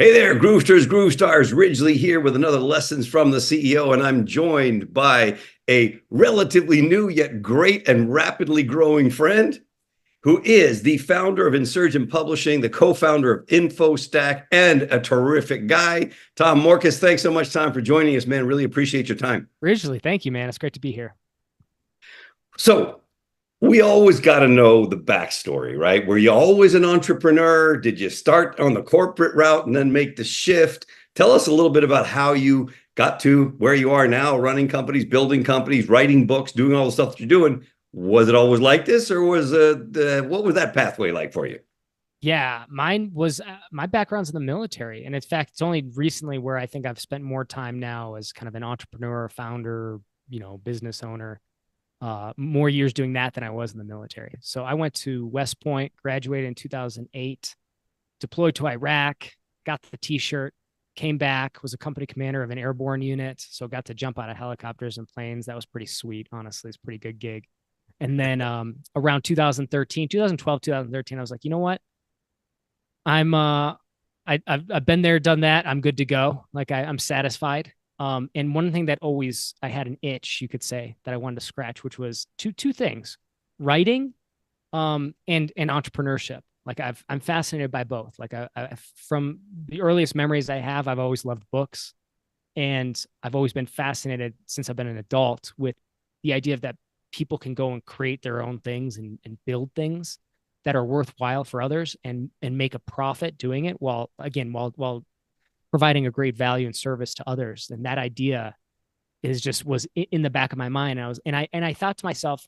Hey there, Groovesters, Groove Stars. Ridgely here with another Lessons from the CEO, and I'm joined by a relatively new yet great and rapidly growing friend who is the founder of Insurgent Publishing, the co-founder of InfoStack, and a terrific guy. Tom Morkes, thanks so much, Tom, for joining us, man. Really appreciate your time. Originally, thank you, man. It's great to be here. So, we always got to know the backstory, right? Were you always an entrepreneur? Did you start on the corporate route and then make the shift? Tell us a little bit about how you got to where you are now, running companies, building companies, writing books, doing all the stuff that you're doing. Was it always like this, or what was that pathway like for you? Yeah, mine was my background's in the military. And in fact, it's only recently where I think I've spent more time now as kind of an entrepreneur, founder, business owner, more years doing that than I was in the military. So I went to West Point, graduated in 2008, deployed to Iraq, got the t-shirt, came back, was a company commander of an airborne unit. So got to jump out of helicopters and planes. That was pretty sweet. Honestly, it's a pretty good gig. And then around 2013, 2012, 2013, I was like, you know what? I've been there, done that. I'm good to go. Like I'm satisfied. And one thing that always I had an itch, you could say, that I wanted to scratch, which was two things: writing, and entrepreneurship. Like I'm fascinated by both. Like from the earliest memories I have, I've always loved books, and I've always been fascinated since I've been an adult with the idea of that people can go and create their own things and build things that are worthwhile for others and make a profit doing it while providing a great value and service to others. And that idea was in the back of my mind. And I thought to myself,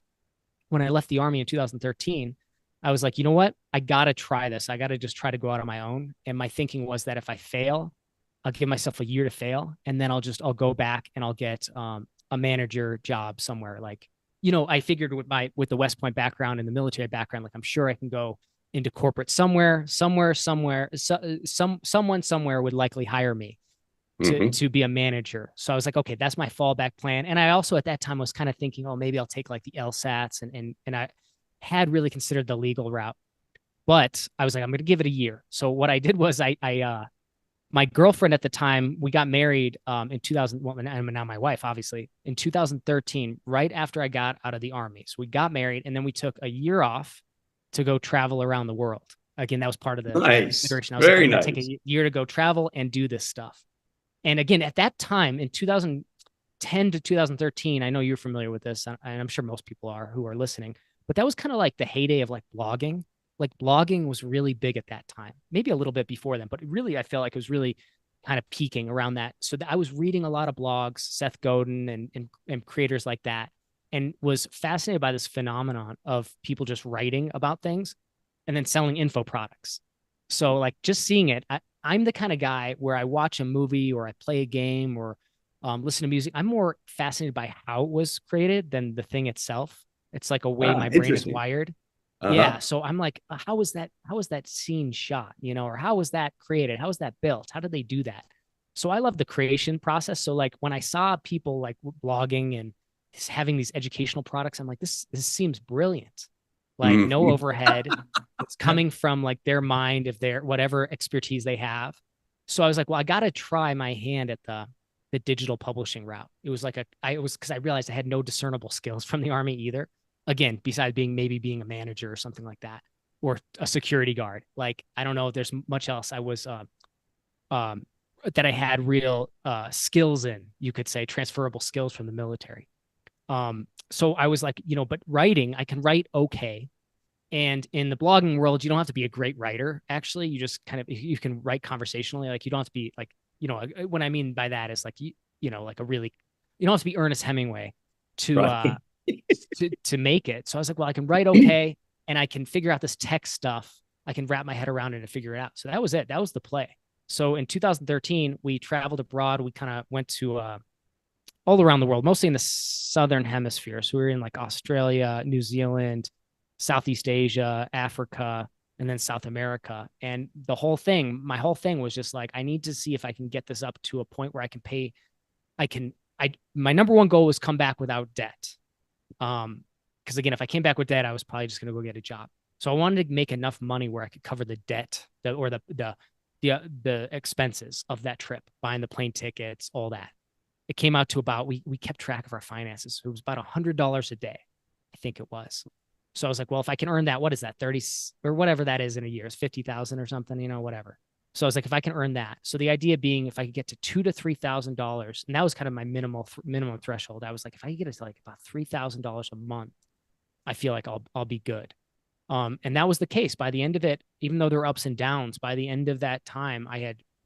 when I left the army in 2013, I was like, you know what? I got to try this. I got to just try to go out on my own. And my thinking was that if I fail, I'll give myself a year to fail. And then I'll go back and I'll get a manager job somewhere. Like, I figured with the West Point background and the military background, like I'm sure I can go into corporate somewhere. Someone somewhere would likely hire me to Mm-hmm. to be a manager. So I was like, okay, that's my fallback plan. And I also at that time was kind of thinking, oh, maybe I'll take like the LSATs and I had really considered the legal route. But I was like, I'm going to give it a year. So what I did was my girlfriend at the time, we got married in 2000, well, and now my wife, obviously, in 2013, right after I got out of the army. So we got married, and then we took a year off to go travel around the world. Again, that was part of the Nice, consideration. I was like, very I'm going to take nice. a year to go travel and do this stuff. And again, at that time in 2010 to 2013, I know you're familiar with this, and I'm sure most people are who are listening, but that was kind of like the heyday of like blogging. Like blogging was really big at that time, maybe a little bit before then, but really, I felt like it was really kind of peaking around that. So I was reading a lot of blogs, Seth Godin and creators like that, and was fascinated by this phenomenon of people just writing about things and then selling info products. So like just seeing it, I'm the kind of guy where I watch a movie or I play a game or listen to music. I'm more fascinated by how it was created than the thing itself. It's like a way Ah, my brain is interesting. wired. Yeah. Uh-huh. So I'm like, how was that scene shot? Or how was that created? How was that built? How did they do that? So I love the creation process. So like when I saw people like blogging and having these educational products, I'm like, this seems brilliant. Like no Mhm. overhead. It's coming from like their mind, if they're whatever expertise they have. So I was like, well, I got to try my hand at the digital publishing route. It was like I was because I realized I had no discernible skills from the army either. Again, besides being a manager or something like that, or a security guard. Like I don't know if there's much else I was um, that I had real skills in. You could say transferable skills from the military. So I was like, but writing, I can write okay. And in the blogging world, you don't have to be a great writer. Actually, you just kind of you can write conversationally. Like you don't have to be like, what I mean by that is like like a really you don't have to be Ernest Hemingway to uh Right. to make it. So I was like, well, I can write okay, and I can figure out this tech stuff. I can wrap my head around it and figure it out. So that was it. That was the play. So in 2013, we traveled abroad. We kind of went to all around the world, mostly in the southern hemisphere. So we were in like Australia, New Zealand, Southeast Asia, Africa, and then South America. And my whole thing was just like, I need to see if I can get this up to a point where I can pay. I can. My number one goal was come back without debt. Because again, if I came back with debt, I was probably just going to go get a job. So I wanted to make enough money where I could cover the debt, or the the expenses of that trip, buying the plane tickets, all that. It came out to about, we kept track of our finances. It was about $100 a day, I think it was. So I was like, well, if I can earn that, what is that, 30 or whatever that is in a year, it's 50,000 or something, whatever. So I was like, if I can earn that. So the idea being, if I could get to $2,000 to $3,000, and that was kind of my minimum threshold. I was like, if I could get it to like about $3,000 a month, I feel like I'll be good. And that was the case by the end of it. Even though there were ups and downs, by the end of that time, I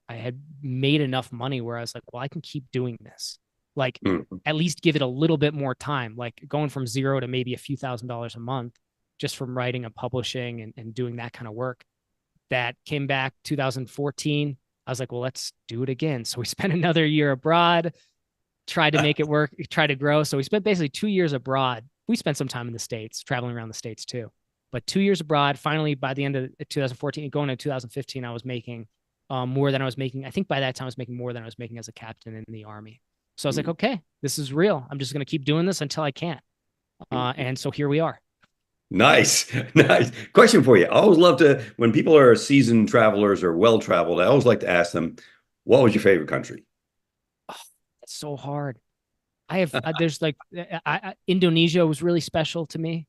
had made enough money where I was like, well, I can keep doing this. Like, at least give it a little bit more time, like going from zero to maybe a few $1,000s a month just from writing and publishing and doing that kind of work. That came back 2014. I was like, well, let's do it again. So we spent another year abroad, tried to make it work, try to grow. So we spent basically 2 years abroad. We spent some time in the States, traveling around the States too. But 2 years abroad, finally, by the end of 2014, going into 2015, I was making more than I was making. I think by that time, I was making more than I was making as a captain in the Army. So I was like, okay, this is real. I'm just going to keep doing this until I can't. And so here we are. Nice. Nice. Question for you. I always love to, when people are seasoned travelers or well-traveled, I always like to ask them, what was your favorite country? Oh, it's so hard. I have, there's like, Indonesia was really special to me.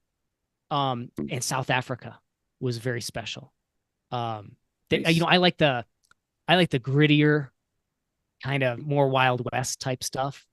And South Africa was very special. Nice. I like the grittier, kind of more Wild West type stuff.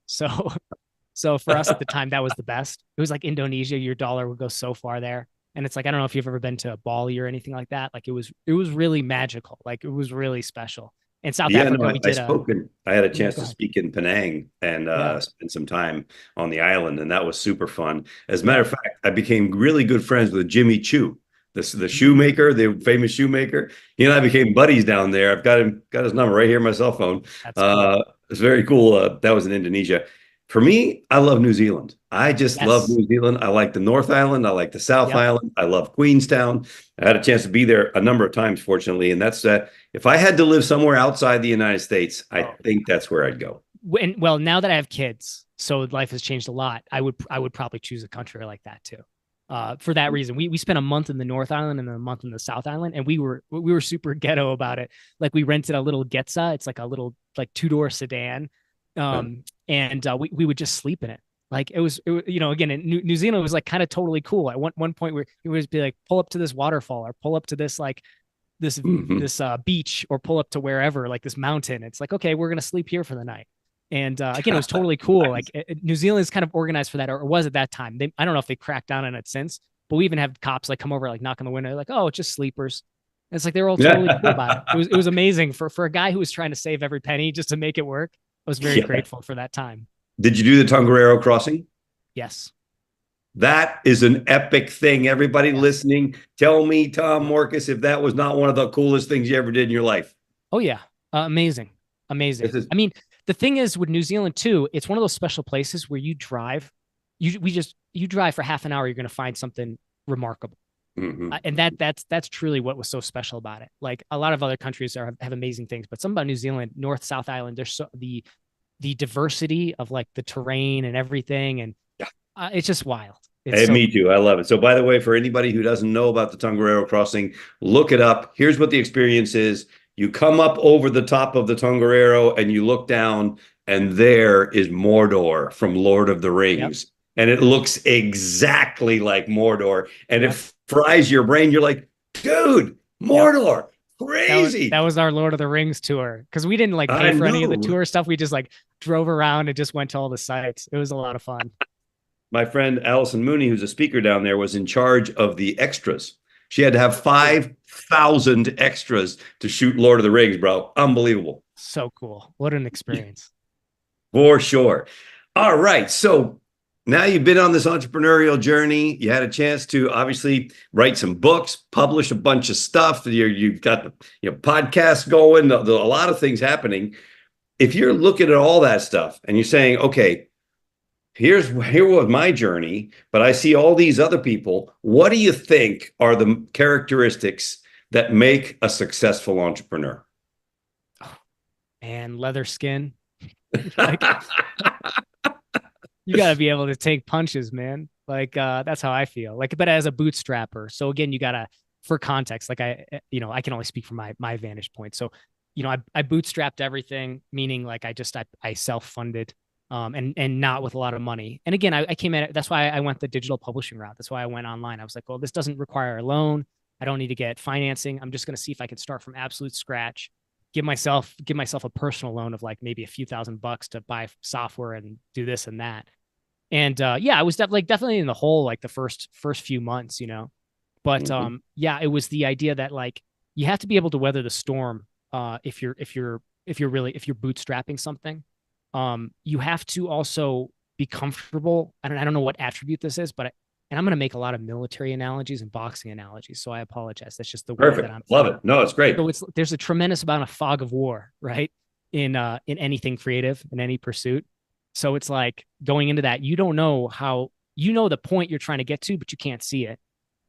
So for us at the time, that was the best. It was like Indonesia, your dollar would go so far there. And it's like, I don't know if you've ever been to Bali or anything like that. Like it was really magical. Like it was really special. In South Yeah, Africa, no, we I did spoke and I had a yeah, chance go to ahead. speak in Penang and Yeah. spend some time on the island, and that was super fun. As a matter Yeah. of fact, I became really good friends with Jimmy Choo, the Mm, shoemaker, the famous shoemaker. He and I became buddies down there. I've got his number right here on my cell phone. that's cool. It's very cool. That was in Indonesia. For me, I love New Zealand. I just love Yes. New Zealand. I like the North Island. I like the South Yep. Island. I love Queenstown. I had a chance to be there a number of times, fortunately, and that's if I had to live somewhere outside the United States, I Oh, think that's where I'd go. well, now that I have kids, so life has changed a lot. I would probably choose a country like that too. For that reason, we spent a month in the North Island and then a month in the South Island, and we were super ghetto about it. Like we rented a little Getza. It's like a little like two-door sedan, and we would just sleep in it. Like again, in New Zealand was like kind of totally cool. At one point where it would be like pull up to this waterfall or pull up to this like this Mhm. this beach or pull up to wherever like this mountain. It's like, okay, we're gonna sleep here for the night. And again, it was totally cool. Like New Zealand is kind of organized for that, or was at that time. I don't know if they cracked down on it since, but we even have cops like come over, like knock on the window, like, oh, it's just sleepers. And it's like they're all totally cool about it. It was amazing for a guy who was trying to save every penny just to make it work. I was very Yeah. grateful for that time. Did you do the Tongariro crossing? Yes. That is an epic thing. Everybody Yes. listening, tell me, Tom Morkes, if that was not one of the coolest things you ever did in your life. Oh yeah. Amazing. This Amazing. is I mean, the thing is with New Zealand too, it's one of those special places where you drive, you drive for half an hour, you're going to find something remarkable. mhm. And that's truly what was so special about it. Like a lot of other countries have amazing things, but something about New Zealand, North South Island, there's the diversity of like the terrain and everything, and Yeah. it's just wild. It's Hey, so me too. I love it. So, by the way, for anybody who doesn't know about the Tongariro crossing, look it up. Here's what the experience is. You come up over the top of the Tongariro and you look down, and there is Mordor from Lord of the yep, Rings. And it looks exactly like Mordor. And yep, it fries your brain. You're like, dude, yep. Mordor, That crazy. was our Lord of the Rings tour because we didn't like pay I for any of the know. tour stuff. We just like drove around and just went to all the sites. It was a lot of fun. My friend Allison Mooney, who's a speaker down there, was in charge of the extras. She had to have Cool. 5,000 extras to shoot Lord of the Rings, bro. Unbelievable. So cool. What an experience. For sure. All right. So now you've been on this entrepreneurial journey. You had a chance to obviously write some books, publish a bunch of stuff. You've got podcasts going, a lot of things happening. If you're looking at all that stuff and you're saying, okay, here was my journey, but I see all these other people. What do you think are the characteristics that make a successful entrepreneur? And leather skin. Like you got to be able to take punches, man. Like that's how I feel. Like, but as a bootstrapper. So again, you gotta, for context, like I can only speak from my vantage point. So I bootstrapped everything, meaning like I self-funded, and not with a lot of money. And again, I came at it. That's why I went the digital publishing route. That's why I went online. I was like, well, this doesn't require a loan. I don't need to get financing. I'm just going to see if I can start from absolute scratch, give myself a personal loan of like maybe a few $1,000s to buy software and do this and that. And yeah, I was definitely in the hole like the first few months, But Mhm. yeah, it was the idea that like you have to be able to weather the storm if you're bootstrapping something. You have to also be comfortable. I don't know what attribute this is, and I'm going to make a lot of military analogies and boxing analogies, so I apologize. That's just the way that Perfect. I'm Love feeling. it. No, it's great. So there's a tremendous amount of fog of war, right? In anything creative, in any pursuit. So it's like going into that, you don't know how you know the point you're trying to get to, but you can't see it.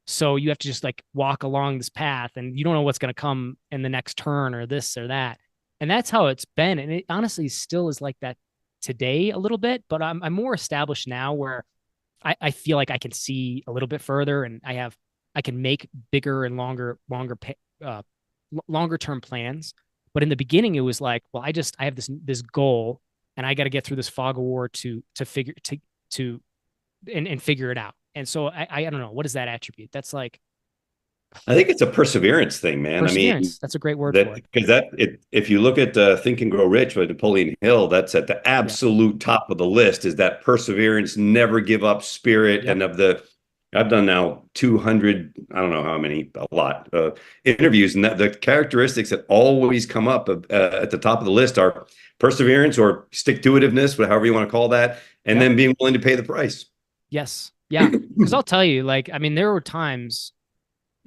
So you have to just like walk along this path and you don't know what's going to come in the next turn or this or that. And that's how it's been. And it honestly still is like that today a little bit, but I'm more established now where I feel like I can see a little bit further and I can make bigger and uh, longer term plans. But in the beginning, it was like, well, I have this goal and I got to get through this fog of war to and figure it out. And so I don't know, what is that attribute? That's like I think it's a perseverance thing, man. I mean, perseverance. That's a great word for that it. because if you look at Think and Grow Rich by Napoleon Hill, that's at the Yeah. absolute top of the list. Is that perseverance, never give up spirit, Yep. and I've done now 200, I don't know how many, a lot interviews, and the characteristics that always come up at the top of the list are perseverance or stick to itiveness, however you want to call that, and Yep. then being willing to pay the price. Yes. Yeah. Because I'll tell you, like, I mean, there were times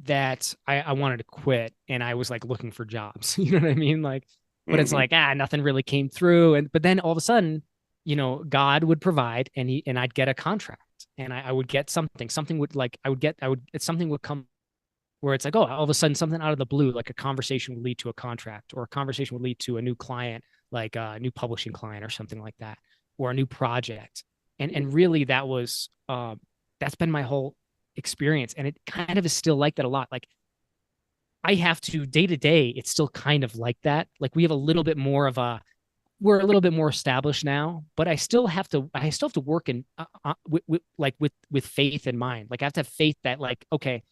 that I wanted to quit and I was like looking for jobs. You know what I mean? Like, but it's Mhm. like, nothing really came through. But then all of a sudden, God would provide and I'd get a contract and I would get something. Something would come where it's like, oh, all of a sudden something out of the blue, like a conversation would lead to a contract or a conversation would lead to a new client, like a new publishing client or something like that, or a new project. And really that's been my whole experience. And it kind of is still like that a lot. Like I have to day to day, it's still kind of like that. Like we're a little bit more established now, but I still have to work with faith in mind. Like I have to have faith that like, okay,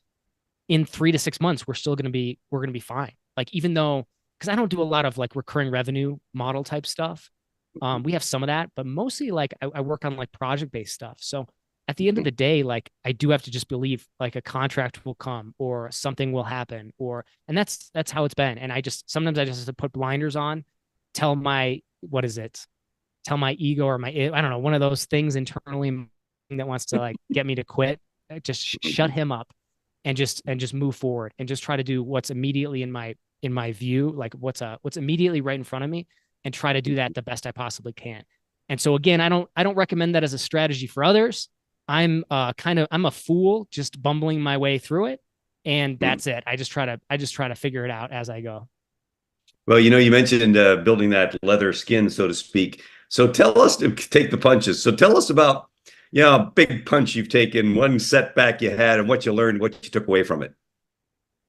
in 3 to 6 months, we're gonna be fine. Like even though, because I don't do a lot of like recurring revenue model type stuff. We have some of that, but mostly like I work on like project based stuff. So at the end of the day, like I do have to just believe like a contract will come or something will happen, and that's how it's been. And sometimes I just have to put blinders on, tell my what is it? Tell my ego or I don't know, one of those things internally that wants to like get me to quit. Just shut him up and just move forward and just try to do what's immediately in my view, like what's immediately right in front of me, and try to do that the best I possibly can. And so again, I don't recommend that as a strategy for others. I'm a fool just bumbling my way through it, and that's it. I just try to figure it out as I go. Well, you mentioned building that leather skin, so to speak. So tell us to take the punches. So tell us about, a big punch you've taken, one setback you had, and what you learned, what you took away from it.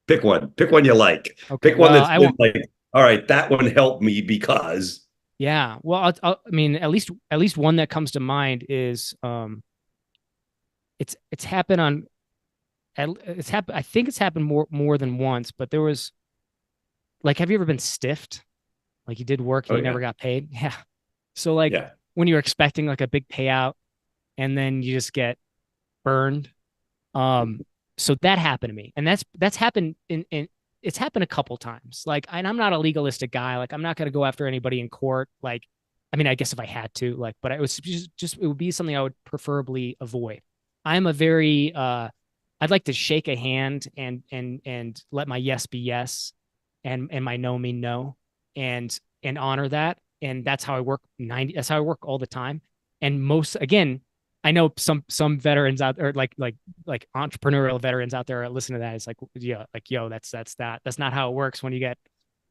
Pick one. Pick one you like. Okay, Pick one well, that's I been won't. like, all right, that one helped me because. Yeah, well, I mean, at least one that comes to mind is it's happened on it's happened. I think it's happened more than once, but there was like, have you ever been stiffed? Like you did work and Oh you yeah, never got paid? Yeah. So like yeah. when you're expecting like a big payout and then you just get burned. Um, so that happened to me. And that's happened in it's happened a couple times. Like, and I'm not a legalistic guy. Like I'm not gonna go after anybody in court. Like, I mean, I guess if I had to, like, but it was just it would be something I would preferably avoid. I'm a very I'd like to shake a hand and let my yes be yes and my no mean no, and honor that. And that's how I work that's how I work all the time. And most again, I know some veterans out there, like entrepreneurial veterans out there, listen to that. It's like, yeah, like, yo, that's not how it works when you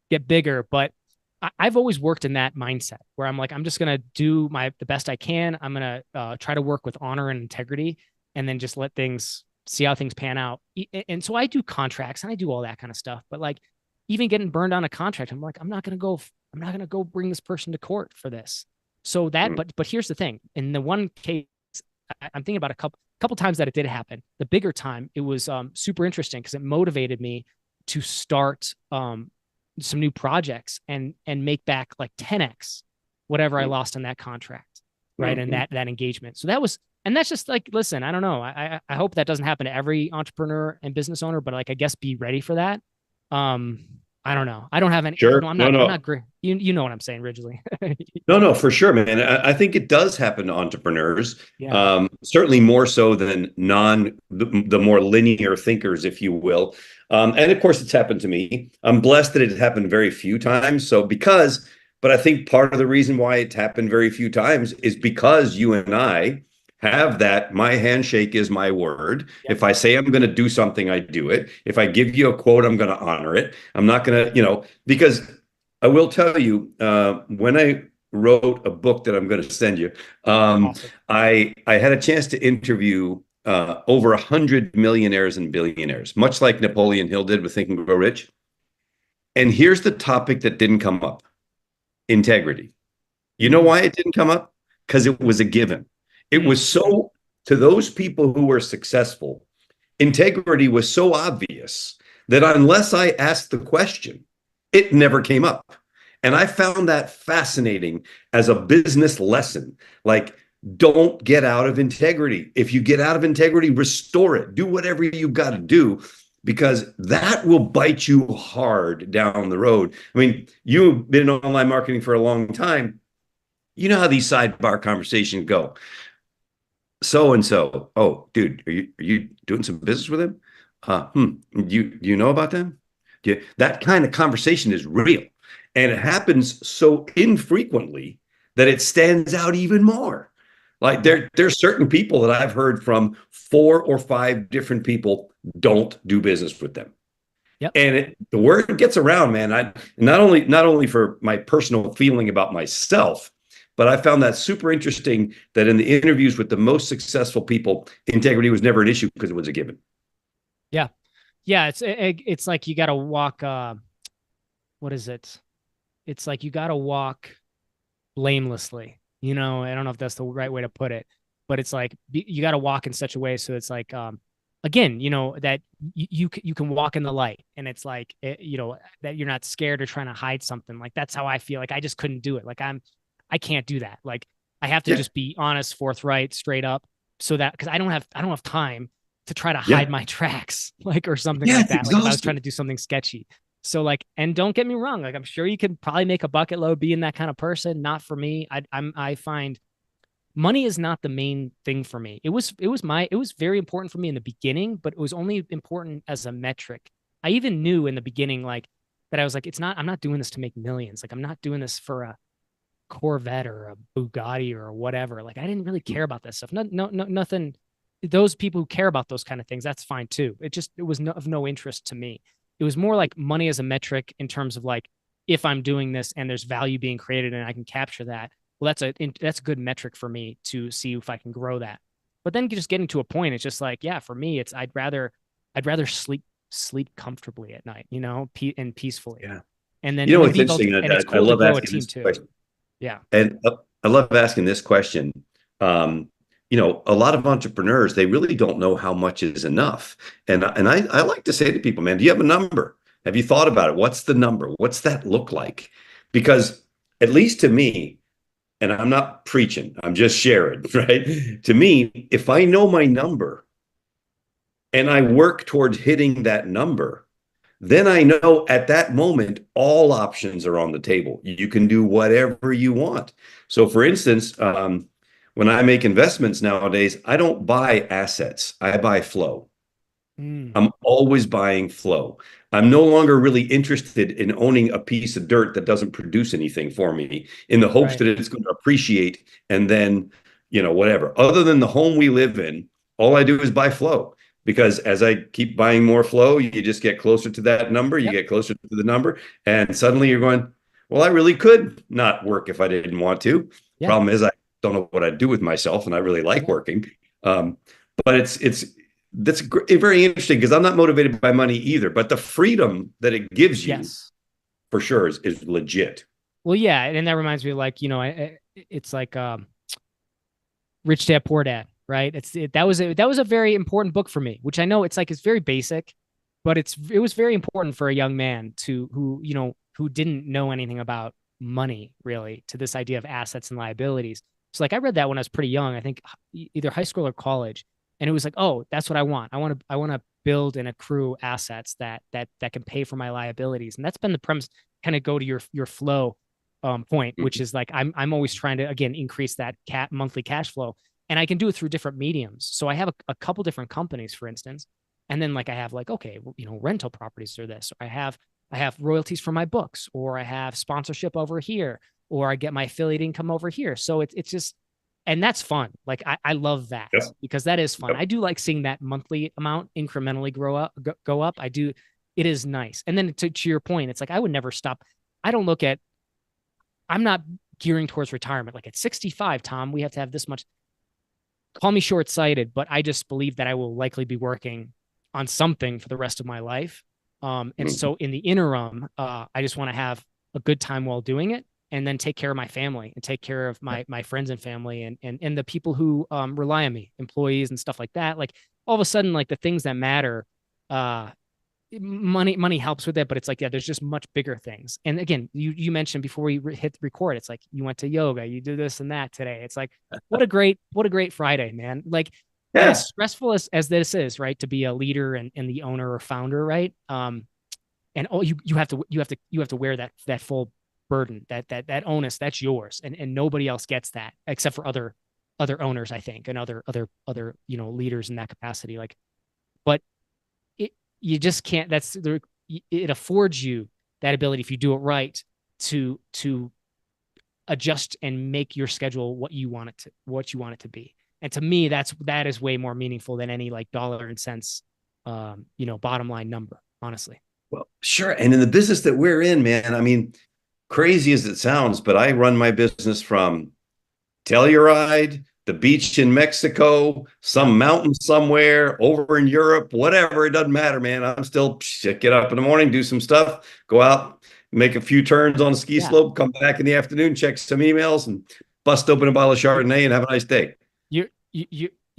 get bigger. But I've always worked in that mindset where I'm like, I'm just gonna do the best I can. I'm gonna try to work with honor and integrity, and then just see how things pan out. And so I do contracts and I do all that kind of stuff. But like even getting burned on a contract, I'm like, I'm not going to go bring this person to court for this. So that, but here's the thing. In the one case, I'm thinking about a couple times that it did happen. The bigger time, it was super interesting because it motivated me to start some new projects and make back like 10x whatever I lost in that contract, right? And that engagement. So that was, and that's just like, listen, I don't know. I hope that doesn't happen to every entrepreneur and business owner, but like, I guess be ready for that. I don't know. I don't have any. Sure. No, I'm No, not. no. I'm not great. You know what I'm saying, originally. No, no, for sure, man. I think it does happen to entrepreneurs. Yeah. Certainly more so than the more linear thinkers, if you will. And of course, it's happened to me. I'm blessed that it happened very few times. But I think part of the reason why it's happened very few times is because you and I have that. My handshake is my word. Yep. If I say I'm going to do something, I do it. If I give you a quote, I'm going to honor it. I'm not going to, because I will tell you, when I wrote a book that I'm going to send you, Awesome. I had a chance to interview over 100 millionaires and billionaires, much like Napoleon Hill did with Think and Grow Rich. And here's the topic that didn't come up: integrity. You know why it didn't come up? Because it was a given. It was so, to those people who were successful, integrity was so obvious that unless I asked the question, it never came up. And I found that fascinating as a business lesson. Like, don't get out of integrity. If you get out of integrity, restore it. Do whatever you've got to do, because that will bite you hard down the road. I mean, you've been in online marketing for a long time. You know how these sidebar conversations go. So and so, oh, dude, are you doing some business with him? Do you know about them? That kind of conversation is real, and it happens so infrequently that it stands out even more. Like, there's certain people that I've heard from 4 or 5 different people, don't do business with them. Yep. And the word gets around, man. I not only for my personal feeling about myself, but I found that super interesting that in the interviews with the most successful people, integrity was never an issue because it was a given. Yeah. Yeah. It's like you got to walk. What is it? It's like you got to walk blamelessly. I don't know if that's the right way to put it, but it's like you got to walk in such a way so it's like, again, that you can walk in the light, and it's like, that you're not scared or trying to hide something. Like, that's how I feel. Like, I just couldn't do it. Like, I can't do that. Like, I have to just be honest, forthright, straight up, so that, because I don't have time to try to hide my tracks, like, or something like that. Like, if I was trying to do something sketchy. So like, and don't get me wrong, like, I'm sure you can probably make a bucket load being that kind of person. Not for me. I find money is not the main thing for me. It was very important for me in the beginning, but it was only important as a metric. I even knew in the beginning, like, that I was like, I'm not doing this to make millions. Like, I'm not doing this for a Corvette or a Bugatti or whatever. Like, I didn't really care about that stuff. No, nothing. Those people who care about those kind of things, that's fine too. It was of no interest to me. It was more like money as a metric in terms of like, if I'm doing this and there's value being created and I can capture that, well, that's a good metric for me to see if I can grow that. But then just getting to a point, it's just like, yeah, for me, it's I'd rather sleep comfortably at night, and peacefully. Yeah. And then It's interesting. and it's cool to grow a team too. Question. Yeah. And I love asking this question. A lot of entrepreneurs, they really don't know how much is enough. And I like to say to people, man, do you have a number? Have you thought about it? What's the number? What's that look like? Because at least to me, and I'm not preaching, I'm just sharing, right? To me, if I know my number and I work towards hitting that number, then I know at that moment, all options are on the table. You can do whatever you want. So for instance, when I make investments nowadays, I don't buy assets, I buy flow. I'm always buying flow. I'm no longer really interested in owning a piece of dirt that doesn't produce anything for me, in the hopes that it's going to appreciate and then, whatever. Other than the home we live in, all I do is buy flow. Because as I keep buying more flow, you just get closer to that number, you get closer to the number, and suddenly you're going, well, I really could not work if I didn't want to. Yeah. Problem is, I don't know what I'd do with myself, and I really like working. But it's that's very interesting because I'm not motivated by money either, but the freedom that it gives you Yes. for sure is legit. Well, yeah, and that reminds me, like, it's like Rich Dad Poor Dad, right? That was a very important book for me, which I know it's very basic, but it was very important for a young man to who didn't know anything about money really, to this idea of assets and liabilities. So like I read that when I was pretty young, I think either high school or college, and it was like, oh, that's what I want. I want to build and accrue assets that can pay for my liabilities, and that's been the premise. Kind of go to your flow point, which is like I'm always trying to again increase that monthly cash flow, and I can do it through different mediums. So I have a couple different companies, for instance, and then like I have like okay, rental properties or this, or I have royalties for my books, or I have sponsorship over here, or I get my affiliate income over here. So it's just, and that's fun. Like I love that Yep. because that is fun. Yep. I do like seeing that monthly amount incrementally go up. I do. It is nice. And then to your point, it's like I would never stop. I don't look at I'm not gearing towards retirement. Like at 65, Tom, we have to have this much. Call me short sighted, but I just believe that I will likely be working on something for the rest of my life. And so in the interim, I just want to have a good time while doing it, and then take care of my family and take care of my friends and family and the people who rely on me, employees and stuff like that. Like all of a sudden, like the things that matter, uh, money helps with it, but it's like, yeah, there's just much bigger things. And again, you mentioned before we hit record, it's like you went to yoga, you do this and that today. It's like what a great Friday, man. Like, and Yeah. as stressful as this is, right, to be a leader and the owner or founder, right, and you have to wear that full burden, that onus, that's yours, and nobody else gets that except for other owners, I think, and other leaders in that capacity. Like, but you just can't. It affords you that ability, if you do it right, to adjust and make your schedule what you want it to be. And to me, that is way more meaningful than any like dollar and cents, bottom line number, honestly. Well, sure. And in the business that we're in, man, I mean, crazy as it sounds, but I run my business from Telluride, the beach in Mexico, Yep. some mountain somewhere over in Europe, whatever. It doesn't matter, man. I'm still get up in the morning, do some stuff, go out, make a few turns on a ski Yeah. slope, come back in the afternoon, check some emails, and bust open a bottle of Chardonnay and have a nice day.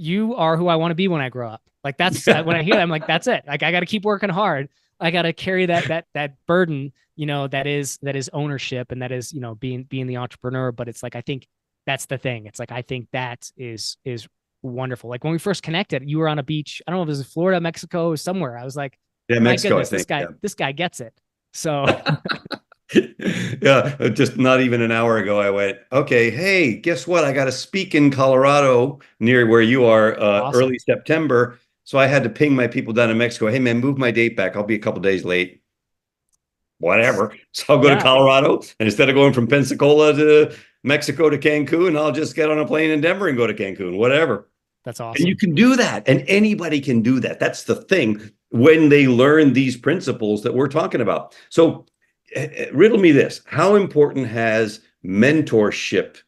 You are who I want to be when I grow up. Like that's when I hear that, I'm like, that's it. Like I got to keep working hard. I got to carry that burden, that is ownership, and that is, being the entrepreneur. But it's like, I think that's the thing. It's like, I think that is wonderful. Like when we first connected, you were on a beach. I don't know if it was Florida, Mexico, somewhere. I was like, Yeah, my Mexico, I goodness, think. Yeah. this guy gets it. So Yeah, just not even an hour ago, I went, okay, hey, guess what? I got to speak in Colorado near where you are awesome. early September. So I had to ping my people down in Mexico. Hey, man, move my date back. I'll be a couple days late. Whatever. So I'll go to Yeah, Colorado. And instead of going from Pensacola to Mexico to Cancun, I'll just get on a plane in Denver and go to Cancun, whatever. that's And you awesome. can do that. And anybody can do that. That's the thing when they learn these principles that we're talking about. So riddle me this. How important has mentorship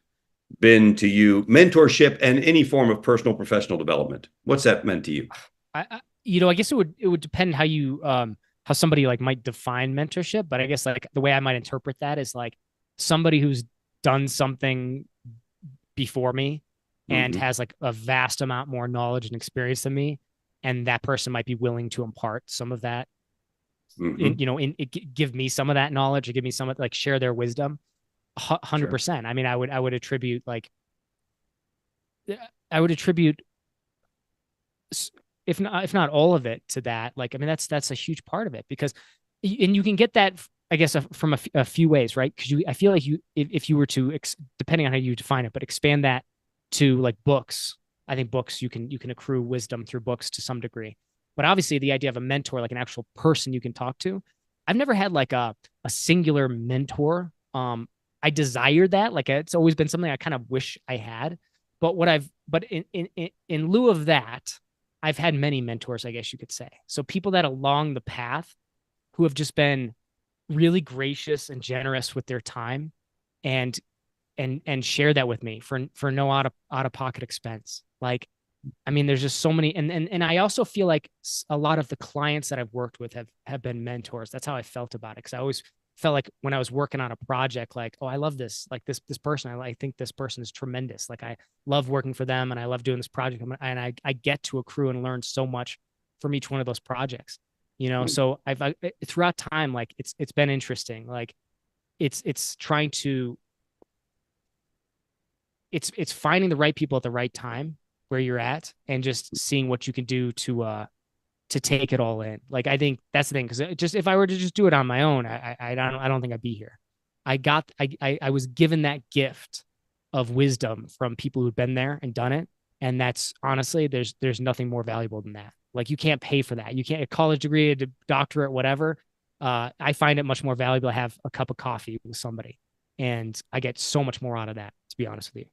been to you? Mentorship and any form of personal professional development. What's that meant to you? I guess it would depend how you how somebody like might define mentorship, but I guess like the way I might interpret that is like somebody who's done something before me and Mm-hmm. has like a vast amount more knowledge and experience than me, and that person might be willing to impart some of that Mm-hmm. give me some of that knowledge, or give me some of like share their wisdom. Sure. 100%. I mean, I would attribute like I would attribute if not all of it to that. Like, I mean, that's a huge part of it, because and you can get that, I guess, from a few ways, right? Because I feel like if you were to depending on how you define it, but expand that to like books. I think books, you can accrue wisdom through books to some degree. But obviously the idea of a mentor, like an actual person you can talk to, I've never had like a singular mentor. I desire that. Like it's always been something I kind of wish I had. But in lieu of that, I've had many mentors, I guess you could say. So people that along the path who have just been really gracious and generous with their time, and share that with me for no out of pocket expense. Like I mean, there's just so many, and I also feel like a lot of the clients that I've worked with have been mentors. That's how I felt about it, because I always felt like when I was working on a project, like, oh, I love this, like this person, I think this person is tremendous. Like I love working for them, and I love doing this project, and I get to accrue and learn so much from each one of those projects. You know, so I throughout time, like it's been interesting. Like it's trying to it's finding the right people at the right time where you're at, and just seeing what you can do to take it all in. Like I think that's the thing, because just if I were to just do it on my own, I don't think I'd be here. I was given that gift of wisdom from people who've been there and done it, and that's honestly, there's nothing more valuable than that. Like you can't pay for that. You can't, a college degree, a doctorate, whatever. I find it much more valuable to have a cup of coffee with somebody, and I get so much more out of that, to be honest with you.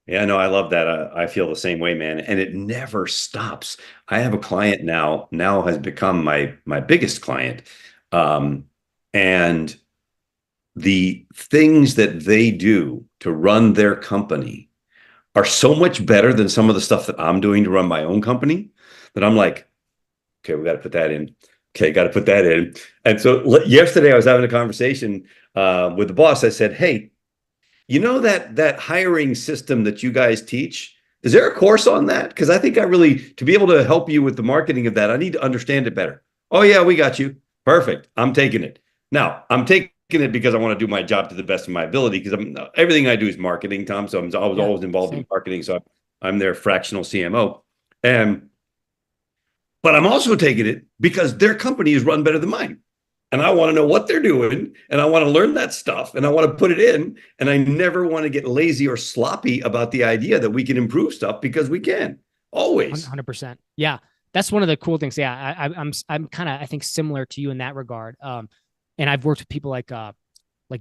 Yeah, no, I love that. I feel the same way, man. And it never stops. I have a client now has become my biggest client. Um, and the things that they do to run their company are so much better than some of the stuff that I'm doing to run my own company that I'm like, okay, we got to put that in. Okay, got to put that in. And so yesterday I was having a conversation with the boss. I said, hey, you know that hiring system that you guys teach? Is there a course on that? Because I think I really, to be able to help you with the marketing of that, I need to understand it better. Oh yeah, we got you. Perfect. I'm taking it. Now I'm taking it because I want to do my job to the best of my ability. Because everything I do is marketing, Tom. So I was Yeah, always involved in same. marketing. So I'm their fractional CMO, and but I'm also taking it because their company is run better than mine. And I want to know what they're doing. And I want to learn that stuff. And I want to put it in. And I never want to get lazy or sloppy about the idea that we can improve stuff, because we can always. 100%. Yeah, that's one of the cool things. Yeah, I'm kind of, I think, similar to you in that regard. And I've worked with people like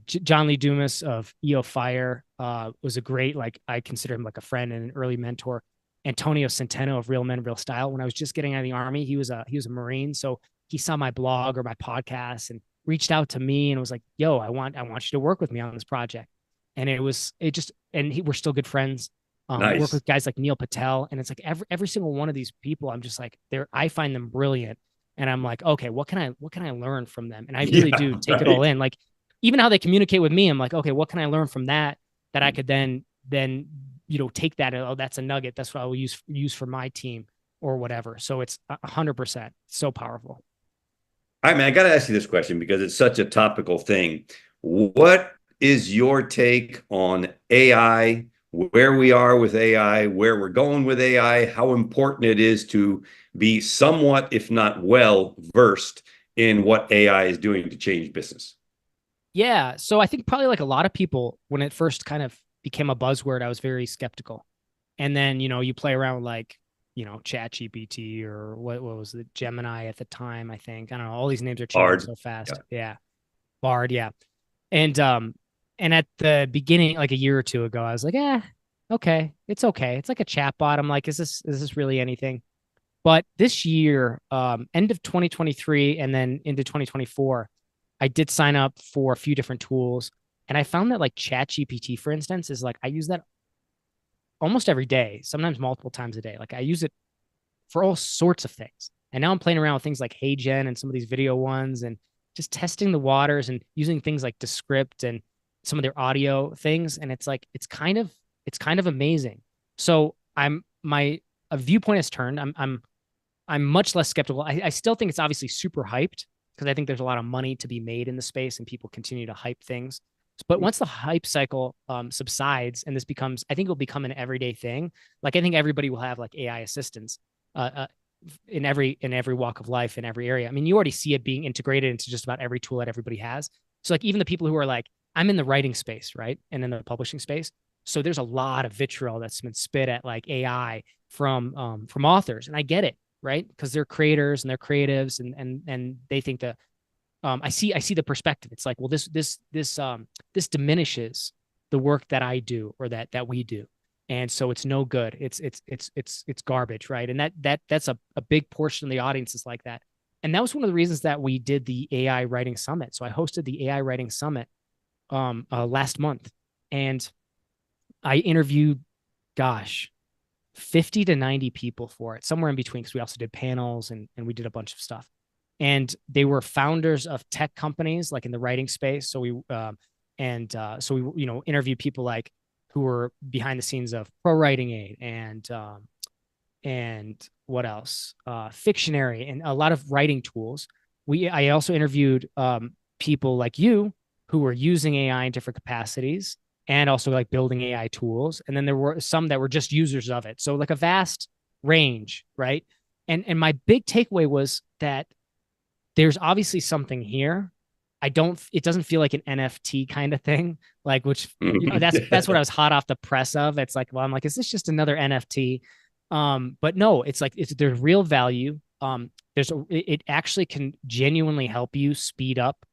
John Lee Dumas of EO Fire, was a great, like I consider him like a friend and an early mentor. Antonio Centeno of Real Men Real Style. When I was just getting out of the army, he was a Marine, so he saw my blog or my podcast and reached out to me and was like, "Yo, I want you to work with me on this project." And it just, and we're still good friends. Work Nice. with guys like Neil Patel, and it's like every single one of these people, I'm just like, I find them brilliant, and I'm like, okay, what can I learn from them? And I really Yeah, do take it all right. in. Like even how they communicate with me, I'm like, okay, what can I learn from that I could then take that, oh, that's a nugget, that's what I will use for my team or whatever. So it's 100% so powerful. All right, man, I got to ask you this question because it's such a topical thing. What is your take on AI, where we are with AI, where we're going with AI, how important it is to be somewhat, if not well, versed in what AI is doing to change business? Yeah, so I think probably like a lot of people, when it first kind of became a buzzword, I was very skeptical. And then, you play around with like, Chat GPT, or what was it, Gemini at the time, I think. I don't know, all these names are changing Hard. so fast. Yeah. Yeah. Bard, yeah. And at the beginning, like a year or two ago, I was like, okay, it's okay. It's like a chat bot. I'm like, is this really anything? But this year, end of 2023 and then into 2024, I did sign up for a few different tools. And I found that like Chat GPT, for instance, is like I use that almost every day, sometimes multiple times a day. Like I use it for all sorts of things. And now I'm playing around with things like HeyGen and some of these video ones, and just testing the waters and using things like Descript and some of their audio things. And it's like it's kind of amazing. So my a viewpoint has turned. I'm much less skeptical. I still think it's obviously super hyped, because I think there's a lot of money to be made in the space and people continue to hype things. But once the hype cycle subsides and this becomes, I think it'll become an everyday thing. Like I think everybody will have like AI assistants uh, uh, in every walk of life, in every area. I mean, you already see it being integrated into just about every tool that everybody has. So like even the people who are like, I'm in the writing space, right, and in the publishing space. So there's a lot of vitriol that's been spit at like AI from authors, and I get it, right? Because they're creators and they're creatives, and they think that I see the perspective. It's like, well, this diminishes the work that I do, or that we do, and so it's no good. It's garbage, right? And that's a big portion of the audience is like that. And that was one of the reasons that we did the AI writing summit. So I hosted the AI writing summit last month, and I interviewed, gosh, 50 to 90 people for it, somewhere in between, because we also did panels and we did a bunch of stuff. And they were founders of tech companies, like in the writing space. So we interviewed people like who were behind the scenes of Pro Writing Aid and what else? Fictionary and a lot of writing tools. I also interviewed people like you who were using AI in different capacities and also like building AI tools. And then there were some that were just users of it. So like a vast range, right? And my big takeaway was that there's obviously something here. It doesn't feel like an NFT kind of thing, like, which, that's what I was hot off the press of. It's like, well, I'm like, is this just another NFT? But no, it's like, there's real value. It actually can genuinely help you speed up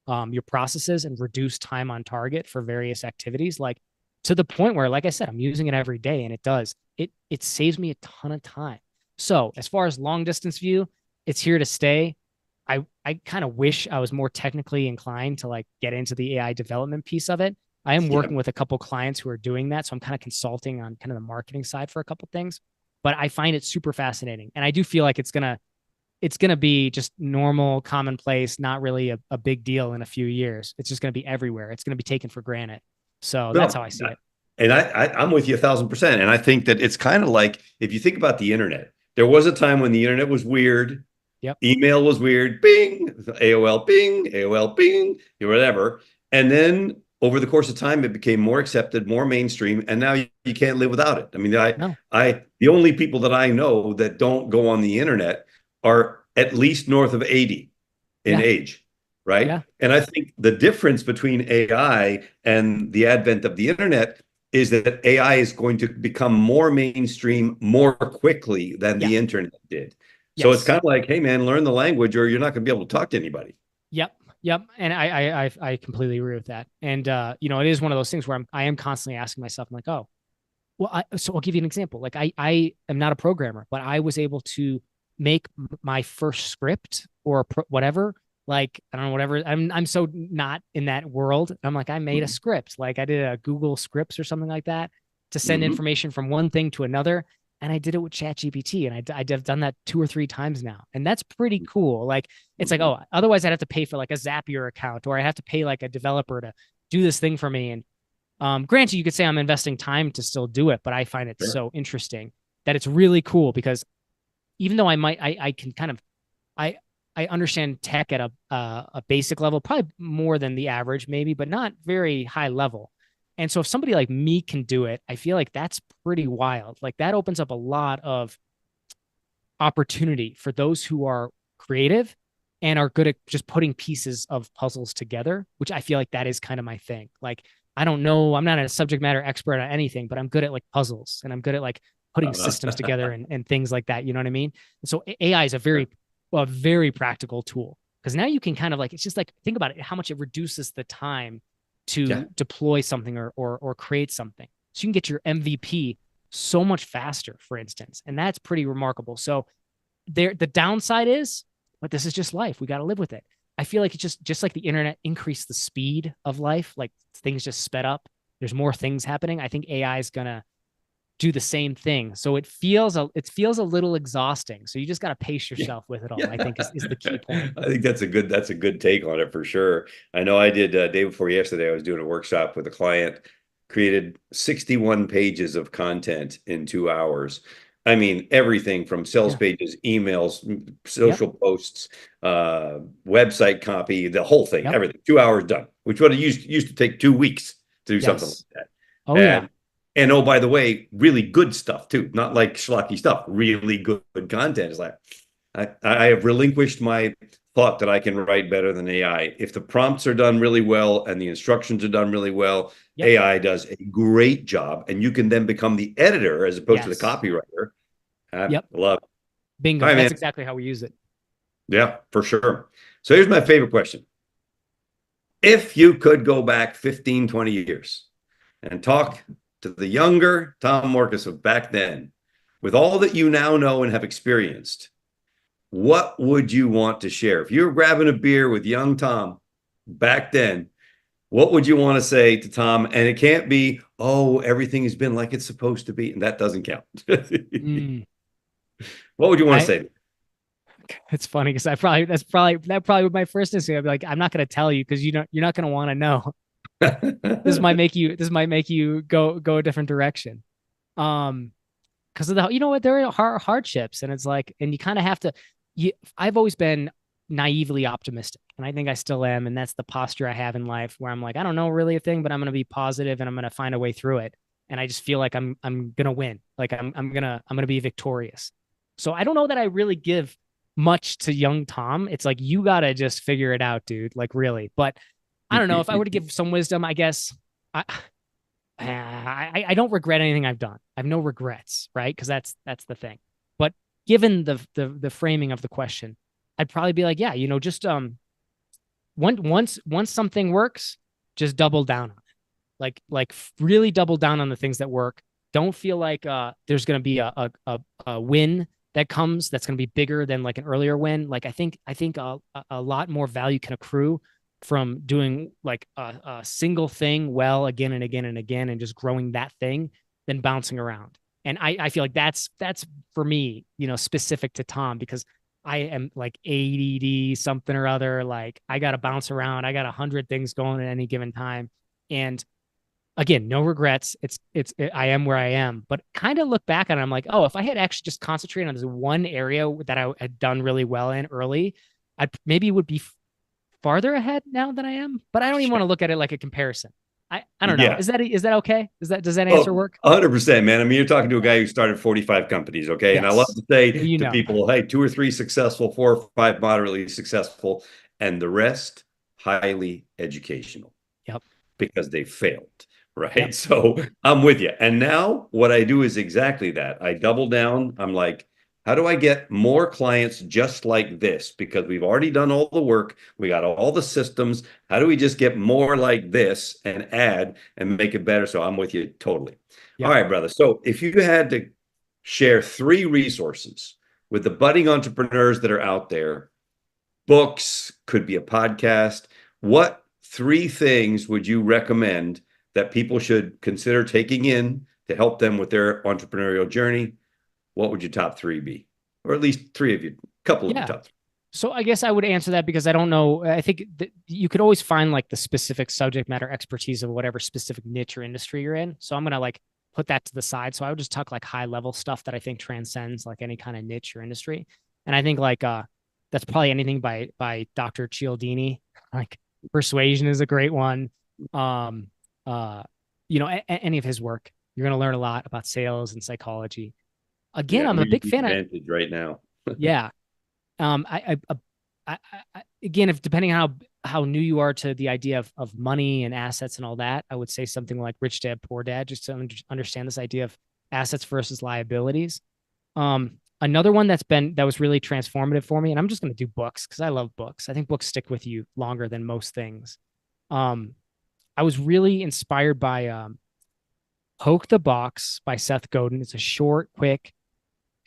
your processes and reduce time on target for various activities, like to the point where, like I said, I'm using it every day, and it saves me a ton of time. So as far as long distance view, it's here to stay. I kind of wish I was more technically inclined to like get into the AI development piece of it. I am working with a couple clients who are doing that, so I'm kind of consulting on kind of the marketing side for a couple things. But I find it super fascinating, and I do feel like it's gonna be just normal, commonplace, not really a big deal in a few years. It's just gonna be everywhere. It's gonna be taken for granted. So that's how I see it. And I'm with you 1,000%. And I think that it's kind of like, if you think about the internet, there was a time when the internet was weird. Yep. Email was weird. Bing, AOL, bing, AOL, bing, whatever. And then over the course of time, it became more accepted, more mainstream, and now you can't live without it. I mean, No. the only people that I know that don't go on the internet are at least north of 80 in age, right? Yeah. And I think the difference between AI and the advent of the internet is that AI is going to become more mainstream more quickly than the internet did. So it's kind of like, hey man, learn the language or you're not going to be able to talk to anybody. Yep. And I completely agree with that. And it is one of those things where I am constantly asking myself, I'm like, oh, well, so I'll give you an example. Like I am not a programmer, but I was able to make my first script or whatever. Like, I don't know, whatever. I'm so not in that world. I'm like, I made a script. Like I did a Google Scripts or something like that to send information from one thing to another. And I did it with ChatGPT, and I've done that 2 or 3 times now, and that's pretty cool. Like, it's like, oh, otherwise I'd have to pay for like a Zapier account, or I have to pay like a developer to do this thing for me. And granted, you could say I'm investing time to still do it, but I find it so interesting that it's really cool, because even though I can kind of, I understand tech at a basic level, probably more than the average, maybe, but not very high level. And so if somebody like me can do it, I feel like that's pretty wild. Like that opens up a lot of opportunity for those who are creative and are good at just putting pieces of puzzles together, which I feel like that is kind of my thing. Like, I don't know, I'm not a subject matter expert on anything, but I'm good at like puzzles, and I'm good at like putting systems together and things like that. You know what I mean? And so AI is a very practical tool, because now you can kind of like, it's just like, think about it, how much it reduces the time to deploy something or create something. So you can get your MVP so much faster, for instance. And that's pretty remarkable. So the downside is, but this is just life. We got to live with it. I feel like it's just like the internet increased the speed of life, like things just sped up. There's more things happening. I think AI is going to do the same thing. So it feels a little exhausting. So you just got to pace yourself with it all. I think is the key point. I think that's a good take on it for sure. I know I did day before yesterday, I was doing a workshop with a client, created 61 pages of content in 2 hours. I mean, everything from sales pages, emails, social posts, website copy, the whole thing, everything. 2 hours done, which would have used to take 2 weeks to do something like that. Oh, and oh, by the way, really good stuff too, not like schlocky stuff, really good content. It's like, I have relinquished my thought that I can write better than AI. If the prompts are done really well and the instructions are done really well, AI does a great job, and you can then become the editor as opposed to the copywriter. Love it. Bingo. That's exactly how we use it. Yeah, for sure. So here's my favorite question. If you could go back 15, 20 years and talk to the younger Tom Morkes of back then, with all that you now know and have experienced, what would you want to share? If you were grabbing a beer with young Tom back then, what would you want to say to Tom? And it can't be, oh, everything has been like it's supposed to be, and that doesn't count. Mm, What would you want to I say? it's funny because that probably would my first instinct. I'd be like, I'm not going to tell you because you're not going to want to know. This might make you go a different direction. Um, because of the what there are hardships, and it's like, and you kind of have to. I've always been naively optimistic, and I think I still am, and that's the posture I have in life, where I'm like, I don't know really a thing, but I'm gonna be positive, and I'm gonna find a way through it, and I just feel like I'm gonna win, like I'm gonna be victorious. So I don't know that I really give much to young Tom. It's like you gotta just figure it out, dude. Like really, but I don't know if I were to give some wisdom, I guess. I, I don't regret anything I've done. I have no regrets, right? Because that's the thing. But given the framing of the question, I'd probably be like, yeah, just once something works, just double down on it. Like really double down on the things that work. Don't feel like there's going to be a win that comes that's going to be bigger than like an earlier win. Like I think a lot more value can accrue from doing like a single thing well again and again and again and just growing that thing than bouncing around. And I feel like that's for me, specific to Tom, because I am like ADD something or other. Like I got to bounce around. I got 100 things going at any given time. And again, no regrets. I am where I am, but kind of look back on it. I'm like, oh, if I had actually just concentrated on this one area that I had done really well in early, I maybe would be farther ahead now than I am, but I don't even want to look at it like a comparison. I don't know. Yeah. Is that okay? Does that answer Oh, work? 100%, man. I mean, you're talking to a guy who started 45 companies, okay? And I love Yes. to say Well, you to know. people, hey, 2 or 3 successful, 4 or 5 moderately successful, and the rest highly educational Yep. because they failed, right? Yep. So I'm with you. And now what I do is exactly that. I double down. I'm like, how do I get more clients just like this? Because we've already done all the work, we got all the systems. How do we just get more like this and add and make it better? So I'm with you totally. All Yep. right, brother. So if you had to share 3 resources with the budding entrepreneurs that are out there, books, could be a podcast, what 3 things would you recommend that people should consider taking in to help them with their entrepreneurial journey? What would your top 3 be? Or at least 3 of you, a couple of your Yeah. top 3. So I guess I would answer that because I don't know. I think that you could always find like the specific subject matter expertise of whatever specific niche or industry you're in. So I'm gonna like put that to the side. So I would just talk like high level stuff that I think transcends like any kind of niche or industry. And I think like that's probably anything by Dr. Cialdini. Like Persuasion is a great one. Um uh any of his work. You're gonna learn a lot about sales and psychology. Again, Yeah, I'm I'm a using big the fan of advantage right now. yeah. Again, if depending on how new you are to the idea of money and assets and all that, I would say something like Rich Dad Poor Dad, just to understand this idea of assets versus liabilities. Another one that was really transformative for me, and I'm just going to do books because I love books. I think books stick with you longer than most things. Um, I was really inspired by Poke the Box by Seth Godin. It's a short, quick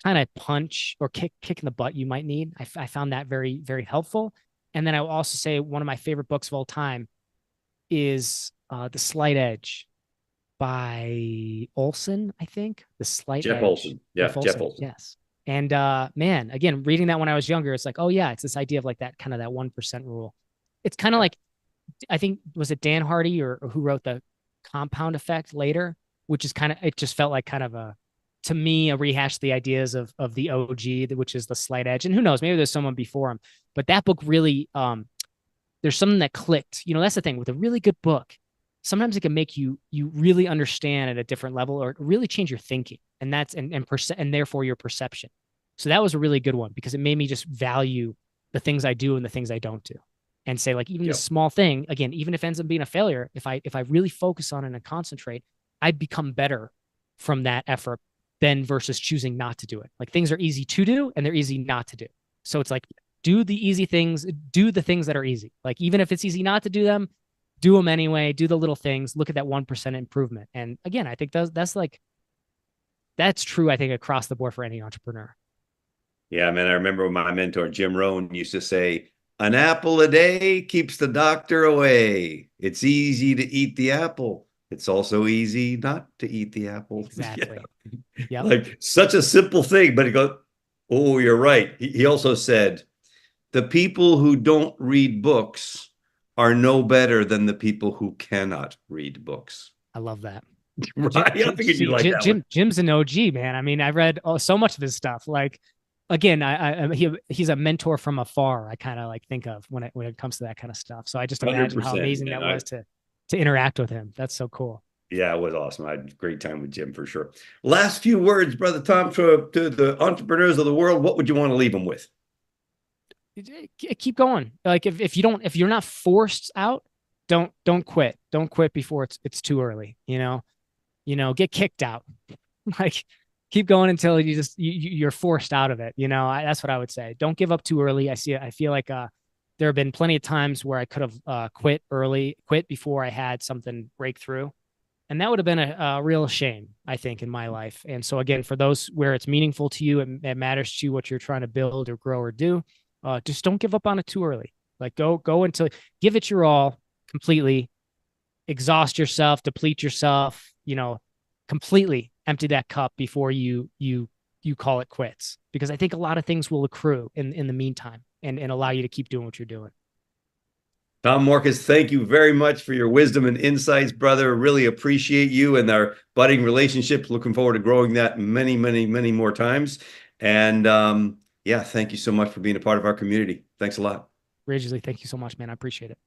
kind of punch or kick in the butt you might need. I found that very, very helpful. And then I will also say one of my favorite books of all time is The Slight Edge by Olson, I think. The Slight Jeff Edge. Olson. Yeah, Jeff Olson, Olson. yes. And man, again, reading that when I was younger, it's like, oh yeah, it's this idea of like that kind of that 1% rule. It's kind of Yeah. like, I think, was it Dan Hardy or who wrote the compound effect later, which is kind of, it just felt like kind of to me, a rehash the ideas of the OG, which is the Slight Edge. And who knows, maybe there's someone before him, but that book really, there's something that clicked. That's the thing with a really good book. Sometimes it can make you really understand at a different level or really change your thinking, and that's and therefore your perception. So that was a really good one because it made me just value the things I do and the things I don't do, and say like even this Yep. small thing again, even if it ends up being a failure, if I really focus on it and concentrate, I become better from that effort than versus choosing not to do it. Like things are easy to do and they're easy not to do. So it's like do the easy things, do the things that are easy. Like even if it's easy not to do them, do them anyway, do the little things, look at that 1% improvement. And again, I think that's true, I think, across the board for any entrepreneur. Yeah, man. I remember my mentor, Jim Rohn, used to say, An apple a day keeps the doctor away. It's easy to eat the apple. It's also easy not to eat the apple. Yeah. Exactly. Yep. Like such a simple thing, but he goes, oh, you're right. He also said, the people who don't read books are no better than the people who cannot read books. I love that. Right? I figured you like that one. Jim's an OG, man. I mean, I read so much of his stuff. Like, again, he's a mentor from afar. I kind of like think of when it comes to that kind of stuff. So I just imagine how 100%. amazing that was to interact with him. That's so cool. Yeah, it was awesome. I had a great time with Jim for sure. Last few words, Brother Tom, to the entrepreneurs of the world. What would you want to leave them with? Keep going. Like if you're not forced out, don't quit. Don't quit before it's too early. Get kicked out. Like keep going until you're forced out of it. That's what I would say. Don't give up too early. I feel like there have been plenty of times where I could have quit before I had something break through. And that would have been a real shame, I think, in my life. And so again, for those where it's meaningful to you, it matters to you what you're trying to build or grow or do. Just don't give up on it too early. Like go until give it your all completely, exhaust yourself, deplete yourself, completely empty that cup before you call it quits. Because I think a lot of things will accrue in the meantime and allow you to keep doing what you're doing. Tom Morkes, thank you very much for your wisdom and insights, brother. Really appreciate you and our budding relationship. Looking forward to growing that many, many, many more times. And yeah, thank you so much for being a part of our community. Thanks a lot. Ridgely, thank you so much, man. I appreciate it.